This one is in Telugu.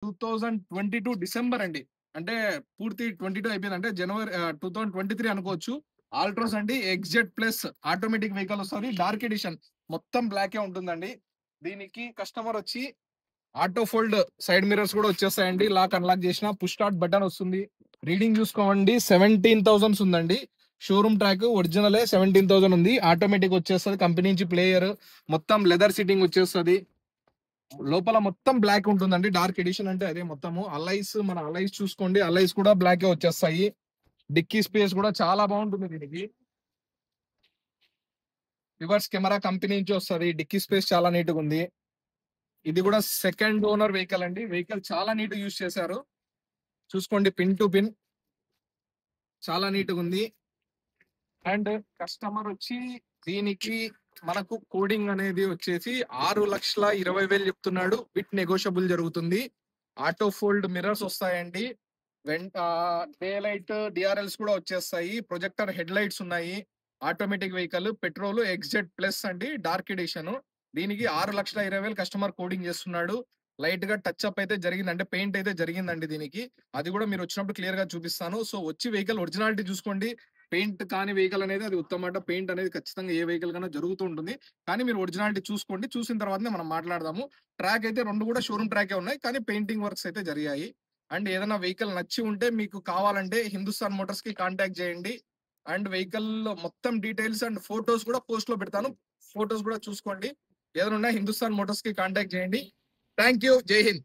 2022 డిసెంబర్ అండి. అంటే పూర్తి 22 అయిపోయింది. అంటే జనవరి 2023 అనుకోవచ్చు. ఆల్ట్రోస్ అండి ఎక్స్‌జెడ్ ప్లస్ ఆటోమేటిక్ వెహికల్ వస్తది. డార్క్ ఎడిషన్ మొత్తం బ్లాకే ఉంటుందండి. దీనికి కస్టమర్ వచ్చి ఆటో ఫోల్డ్ సైడ్ మిర్రర్స్ కూడా వచ్చేస్తాయండి. లాక్ అన్లాక్ చేసిన పుష్ స్టార్ట్ బటన్ వస్తుంది. రీడింగ్ చూసుకోండి 17,000 ఉందండి. షోరూమ్ ట్రాక్ ఒరిజినలే 17,000 ఉంది. ఆటోమేటిక్ వచ్చేస్తుంది. కంపెనీ నుంచి ప్లేయర్ మొత్తం లెదర్ సీటింగ్ వచ్చేస్తుంది. లోపల మొత్తం బ్లాక్ ఉంటుందండి. డార్క్ ఎడిషన్ అంటే అదే మొత్తము. మన అలైస్ చూసుకోండి. అలైస్ కూడా బ్లాకే వచ్చేస్తాయి. డిక్కీ స్పేస్ కూడా చాలా బాగుంటుంది దీనికి. రివర్స్ కెమెరా కంపెనీ నుంచి వస్తుంది. డిక్కీ స్పేస్ చాలా నీట్ గా ఉంది. ఇది కూడా సెకండ్ ఓనర్ వెహికల్ అండి. వెహికల్ చాలా నీట్ యూజ్ చేశారు. చూసుకోండి పిన్ టు పిన్ చాలా నీట్ గా ఉంది. అండ్ కస్టమర్ వచ్చి దీనికి మనకు కోడింగ్ అనేది వచ్చేసి 6,20,000 చెప్తున్నాడు. విత్ నెగోషియబుల్ జరుగుతుంది. ఆటో ఫోల్డ్ మిర్రర్స్ వస్తాయండి. డే లైట్ డిఆర్ఎల్స్ కూడా వచ్చేస్తాయి. ప్రొజెక్టర్ హెడ్ లైట్స్ ఉన్నాయి. Automatic vehicle petrol XZ plus అండి డార్క్ ఎడిషన్. దీనికి 6,20,000 కస్టమర్ కోడింగ్ చేస్తున్నాడు. లైట్ గా టచ్ అప్ అయితే జరిగింది. అంటే పెయింట్ అయితే జరిగిందండి దీనికి. అది కూడా మీరు వచ్చినప్పుడు క్లియర్ గా చూపిస్తాను. సో వచ్చి వెహికల్ ఒరిజినాలిటీ చూసుకోండి. పెయింట్ కాని వెహికల్ అనేది అది ఉత్తమాట. పెయింట్ అనేది ఖచ్చితంగా ఏ వెహికల్ కన్నా జరుగుతూ ఉంటుంది. కానీ మీరు ఒరిజినాలిటీ చూసుకోండి. చూసిన తర్వాతనే మనం మాట్లాడదాము. ట్రాక్ అయితే రెండు కూడా షోరూమ్ ట్రాకే ఉన్నాయి. కానీ పెయింటింగ్ వర్క్స్ అయితే జరిగాయి. అండ్ ఏదైనా వెహికల్ నచ్చి ఉంటే మీకు కావాలంటే హిందుస్థాన్ మోటార్స్ కి కాంటాక్ట్ చేయండి. అండ్ వెహికల్ మొత్తం డీటెయిల్స్ అండ్ ఫొటోస్ కూడా పోస్ట్ లో పెడతాను. ఫొటోస్ కూడా చూసుకోండి. ఏదైనా హిందుస్థాన్ మోటార్స్ కి కాంటాక్ట్ చేయండి. Thank you. జై హింద్.